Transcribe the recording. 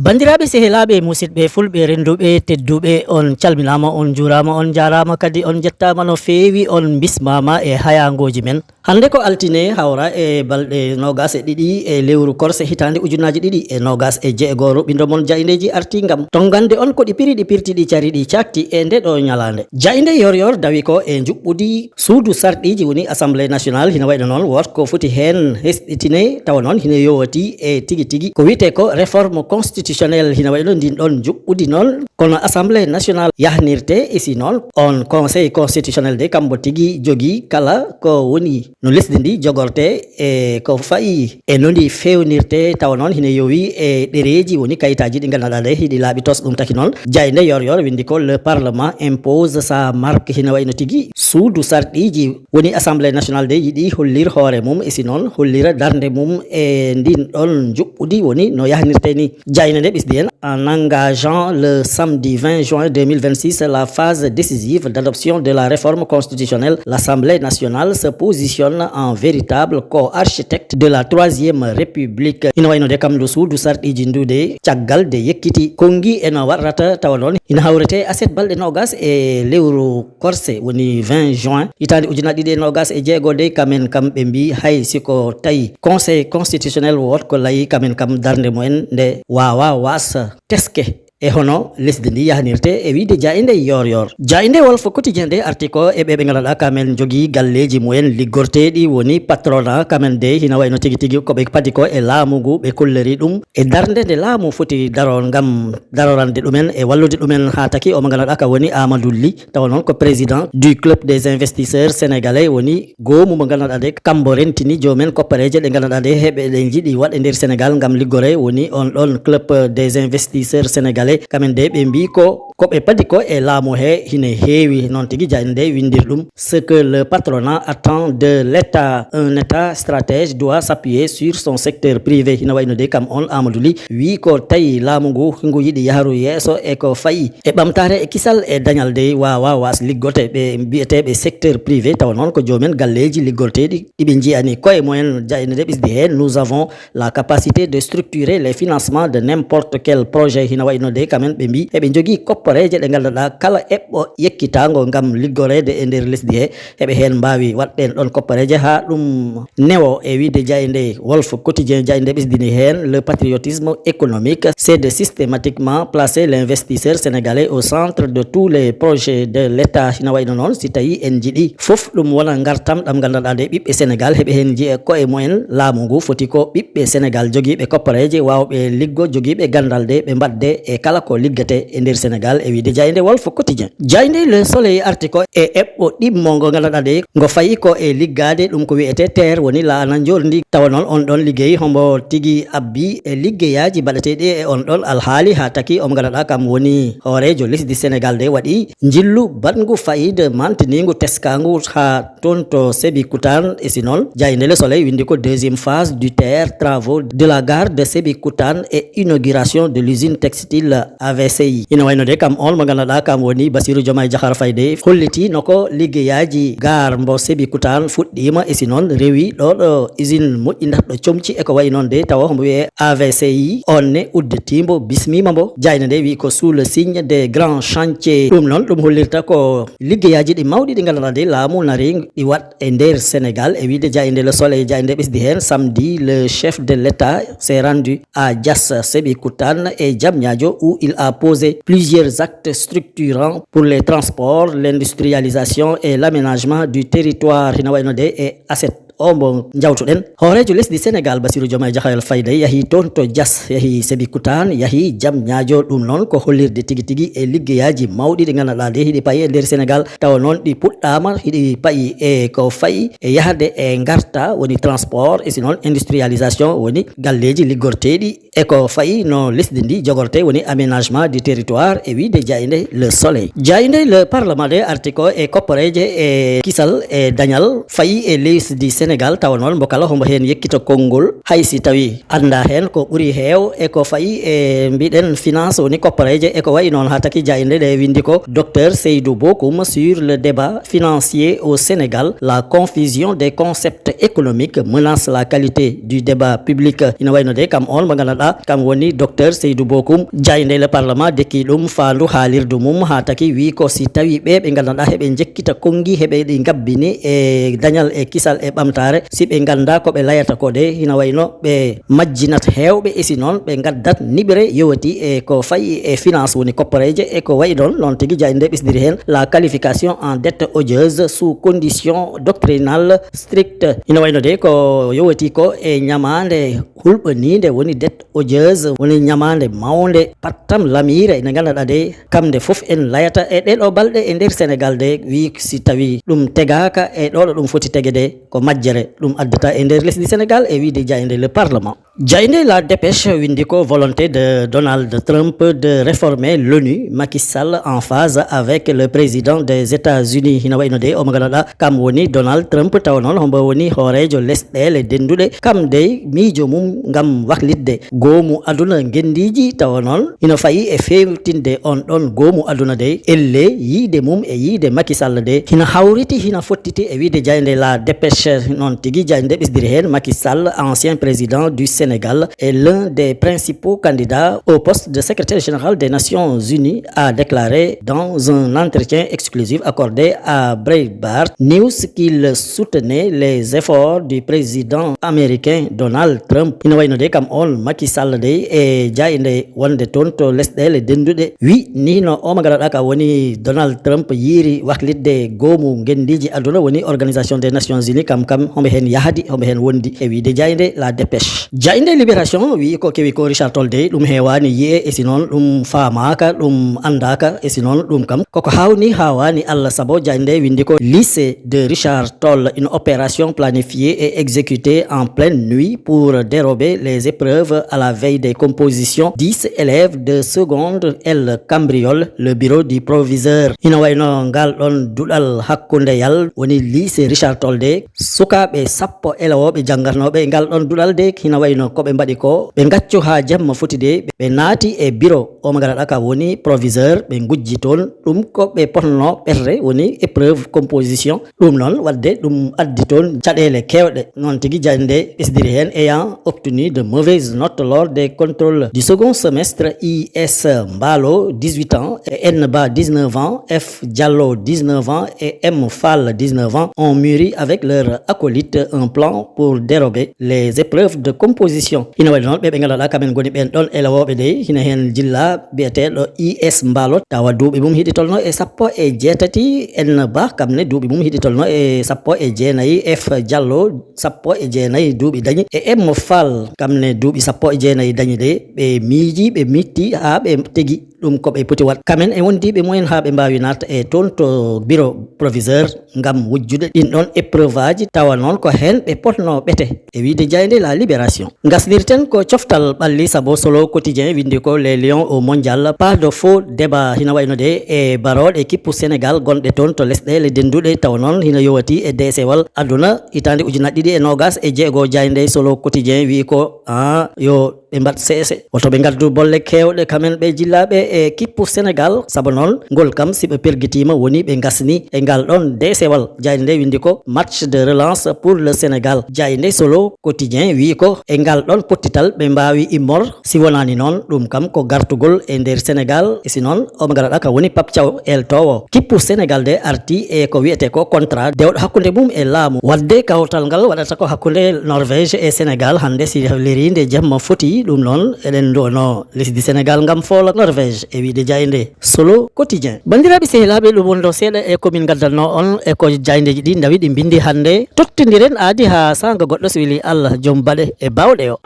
bandiraɓe sehelaɓe musidɓe fulɓe renduɓe tedduɓe on calminama on jurama on jarama kadi on jettama no fewi on bismama e hayangoji men hande ko altine hawra e balɗe nogas e ɗiɗi e lewru korse hitande ujunaji ɗiɗi e nogas e jeegoro ɓindo moon jayindeji arti gam to gande on ko ɗi piri ɗi pirtiɗi cariɗi cakti e nde ɗo ñalande jayinde yor dawi ko e juɓɓudi suudu sarɗiji woni assemblée nationale hina wayno noon wot ko foti hen hesɗitine tawa noon hina yowati e tigui tigui ko wiyete ko réforme constitutionnel hina wayno ndin ɗon juɓɓudi noon kono assemblée nationale yahnirte isi noon on conseil constitutionnel de kambo tigui jogui kala ko woni no lesdi ndi jogorte e ko fayi e nondi fewnirte tawa noon hina yowi e ɗereji woni kayitaji ɗi ganduɗa ɗe hiɗi laaɓi tos ɗum taki noon jayde yor windi ko le parlement impose sa marque hina wayno tigui suudu sarɗiji woni assemblée nationale de yiɗi hollir hoore mum isi noon hollira darde mum e ndin ɗon juɓɓudi woni no yahnirte ni jayne nde ɓisdi en en engageant le samedi 20 juin 2026 la phase décisive d'adoption de la réforme constitutionnelle. L'Assemblée nationale se positionne en véritable co-architecte de la troisième république. Ina wayno de kam do suudu sarɗiji ndude caggal de yekkiti kongi eno warrata tawa noon ina hawrete aset balɗe nogas e lewru korse woni 20 juin hitande ujunaje ɗiɗi e nogas e jeego de kamen kam ɓe mbi hay siko tawi conseil constitutionnel wot ko layi kamen kam darde mumen nde wawa wasa teske e hono lesdi ndi yahnirte e wiide jayinde yor jayinde Walf Quotidien de article e ɓe ganduɗa kamen jogui galleji mumen liggorteɗi woni patronat kamen de hina wayno tigui koɓe padi ko e laamu ngu ɓe kolleri ɗum e darde nde laamu foti daron gam darorande ɗumen e wallude ɗumen ha taki omo ganduɗa ka woni Amadou Ly tawa noon ko président du club des investisseurs sénégalais woni goomu mo ganduɗa de kambo rentini jomumen koppareje ɗe ganduɗa de heɓe ɗe jiiɗi waɗe nder Sénégal gam liggore woni on ɗon club des investisseurs sénégalais kamen de ɓe mbi ko koɓe padi ko e laamu he hina heewi noon tigui jayde nde windir ɗum ce que le patronat attend de l'état un état stratège doit s'appuyer sur son secteur privé hina wayno de kam on Amadou Ly wi ko tawi laamu ngu yiɗi yahru yeeso e ko fayi e ɓamtare e kisal e dañal de wawa was liggorte ɓe mbiyeteɓe secteur privé tawa noon ko jomumen galleji liggorteɗi ɗiɓe jiyani koye mumen jayde nde ɓisdi hen nous avons la capacité de structurer les financements de n'importe quel projet hina wayno de kamen ɓe mbi eɓe jogui koppareje ɗe ganduɗa kala eɓɓo yekkitago gam liggorede e nder lesdi he heɓe hen mbawi waɗɗen ɗon koppareje ha ɗum newo e wiide jayde Walf Quotidien jayde ɓisdini hen le patriotisme économique c'est de systématiquement placer l'investisseur sénégalais au centre de tous les projets de l'état hina wayno noon si tawi en jiiɗi foof ɗum wona gartam ɗam ganduɗa de ɓiɓɓe Sénégal heɓe hen jiiye koye mumen laamu ngu foti ko ɓiɓɓe Sénégal joguiɓe koppareje wawɓe liggo joguiɓe gandal de ɓe mbadde e kala ko liggate e nder Sénégal e wiide jayde Walf Quotidien jayde Le Soleil article e eɓɓo ɗimmo ngo ganduɗa de ngo fayi ko e liggade ɗum ko wiyete terre woni laana jordi tawa noon on ɗon liggey hombo tigui abbi e liggeyaji baɗeteɗi e on ɗon alhaali ha taki omo ganduɗa kam woni hoorejo lesdi Sénégal de waɗi jillu badngu fayide mantinigu teskagu ha toon to Sébikotane e si noon jayde Le Soleil windi ko deuxième phase du TER travaux de la gare de Sébikotane et inauguration de l'usine textile AVCI ina wayno de kam on mo ganduɗa kam woni Bassirou Diomaye Diakhar Faye de holliti noko liggeyaji gar mbo Sébikotane fuɗɗima e si noon rewi ɗo usine moƴƴinatɗo comci e ko wayi noon de tawa hombo wiye AVCI onne udditimbo bismima mbo jayne nde wi ko sous le signe des grands chantiers ɗum noon ɗum hollirta ko liggeyaji ɗi mawɗi ɗi ganduɗa de laamu nari ɗi wat e nder Sénégal e wiide jayde Le Soleil jayde ɓesdi hen samedi le chef de l'État s'est rendu à Diass Sébikotane et Diamniadio où il a posé plusieurs actes structurants pour les transports, l'industrialisation et l'aménagement du territoire hina wayno de e asset ombo jawtuɗen hoorejo lesdi Sénégal Bassirou Diomaye Diakhar Faye de yahi toon to Diass yahi Sébikotane yahi Diamniadio ɗum noon ko hollirde tigui e liggeyaji mawɗi ɗi ganduɗa de hiɗi paayi e nder Sénégal tawa noon ɗi puɗɗama hiɗi paayi e ko fayi e yahde e garta woni transport e si noon industrialisation woni galleji liggorteɗi e ko fayi no lesdi ndi jogorte woni aménagement du territoire e wiide jayde Le Soleil jayde le parlement de article e koppareje e kisal e dañal fayi e lesdi Sénégal Sénégal taw noon mbo kala hombo hen yekkita konngol haysi tawi anda hen ko ɓuuri heew eko fayi e mbiɗen finance woni koppareje eko wayi noon ha taki jayinde ɗe windi ko docteur Seydou Bokoum sur le débat financier au Sénégal. La confusion des concepts économiques menace la qualité du débat public. Ina wayno de kam on mo ganduɗa kam woni docteur Seydou Bokoum jayinde le parlement dekki ɗum faandu haalirdu mum ha taki wi ko si tawi ɓe ɓe ganduɗa heɓe jekkita kongi heɓe ɗi gabbini e dañal e kisal e ɓamtare si ɓe ganda ko ɓe layata ko de ina wayno ɓe majjinat hewɓe e si noon ɓe gaddat niɓre yowati e ko fayi e finance woni koppareje e ko wayi ɗon noon tigui jayinde ɓesdiri hen la qualification en dette odieuse sous condition doctrinale stricte. Ina wayno de ko yowati ko e ñamande hulɓanide woni dette odieuse woni ñamande mawde pattam lamire ene ganduɗa de kamde foof en layata e ɗeɗo balɗe e nder Sénégal de wi si tawi ɗum tegaka e ɗo ɗum foti tege de ko majjere ɗum addata e nder lesdi Sénégal e wiide jayinde le parlement. Jayinde la dépêche windi ko volonté de Donald Trump de réformer l'ONU, Macky Sall en phase avec le président des États-Unis. Hina wayno de omo ganduɗa kam woni Donald Trump taw noon hombo woni hoorejo lesɗele denduɗe kam de miijo mum ngam waklidde goomu aduna gendiji taw noon ina fayi e fewtinde on ɗon goomu aduna de elle yiide mum e yiide Macky Sall de hina hawriti hina fottiti e wiide jayinde la dépêche noon tigui jayinde ɓesdiri hen Macky Sall ancien président du Sénégal est l'un des principaux candidats au poste de secrétaire général des Nations Unies, a déclaré dans un entretien exclusif accordé à Breitbart News qu'il soutenait les efforts du président américain Donald Trump. Ina wayno de kam on Macky Sall de e jayinde wonde toon to lesɗele denduɗe wi ni no o magaraɗa ka woni Donald Trump yiiri waklidde goomu gendiji aduna woni organisation des Nations Unies kam hombe hen yahdi hombe hen wondi e wiide jayinde la dépêche. Jayinde libération wi ko kewi ko Richard Toll de ɗum hewani yi'e e sinon ɗum famaka ɗum andaka e sinon ɗum kam koko hawni hawani Allah sabo jayinde windi ko lycée de Richard Toll, une opération planifiée et exécutée en pleine nuit pour dérober les épreuves à la veille des compositions. 10 élèves de seconde L cambriolent le bureau du proviseur. Ina wayno ngal ɗon duɗal hakkundeyal woni lycée Richard Toll de sukaɓe sappo elowoɓe jangatnoɓe ngal ɗon duɗal de hina wayno koɓe mbaɗi ko ɓe gaccu ha jamma foti de ɓe naati e bureau o mo ganduɗa ka woni proviseur ɓe gujji toon ɗum ko ɓe potno ɓerde woni épreuve composition ɗum noon wadde ɗum addi toon caɗele kewɗe noon tigui jayinde ɓesdiri hen ayant obtenu de mauvaises notes lors des contrôles du second semestre. IS Mbalo 18 ans et N Ba 19 ans, F Diallo 19 ans et M Fall 19 ans ont mûri avec leur acolyte un plan pour dérober les épreuves de composition. Ina waɗi noon ɓe ganduɗa kamen goni ɓen ɗon elowoɓe de hina hen jilla biyeteɗo IS Mbalo tawa duuɓi mum hiɗi tolno e sappo e jeetati. N Ba kamne duuɓi mum hiɗi tolno e sappo e jeenayi. F Diallo sappo e jeenayi duuɓi dañi e M Fall kamne duuɓi sappo e jeenayi dañi de ɓe miiji ɓe mitti ha ɓe tegi ɗum ko ɓe poti wat kamen e wondiɓe mumen ha ɓe mbawi natta e toon to bureau proviseur ngam wujjude ɗin ɗon épreuve aji tawa noon ko hen ɓe potno ɓete e wiide jayinde la libération. Gasnirten ko coftal ɓalli sabo Solo Quotidien windi ko les lions au mondial, pas de faux débat. Hina wayno de e baroɗe équipe Sénégal gonɗe toon to lesɗele denduɗe tawa noon hina yowati e desewal aduna hitande ujunnaje ɗiɗi e nogas e jeego jayinde Solo Quotidien wi ko yo ɓe mbat seese woto ɓe gaddu bolle kewɗe kamen ɓe jillaɓe e équipe Sénégal saabu noon ngol kam siɓe perguitima woni ɓe gasni e ngal ɗon desewal. Jayinde windi ko match de relance pour le Sénégal. Jayinde Solo Quotidien wi ko e ngal ɗon pottital ɓe mbawi immor si wonani noon ɗum kam ko gartugol e nder Sénégal e si noon omo garaɗa ka woni Pape Thiaw eltowo kippu Sénégal de arti e ko wiyete ko contrat dewɗo hakkude mum e laamu wadde kawtal ngal waɗata ko hakkude Norvège e Sénégal hande si lerinde jamma foti ɗum noon eɗen dono lesdi Sénégal ngam foola Norvège e wiide jayinde Solo Quotidien. Bandiraɓe sehilaɓe ɗum woni ɗo seeɗa e komin gaddanno on e ko jayndeji ɗi dawi ɗi bindi hande tottodiren aadi ha sanga goɗɗo so weeli Allah joom baɗe e bawɗe o.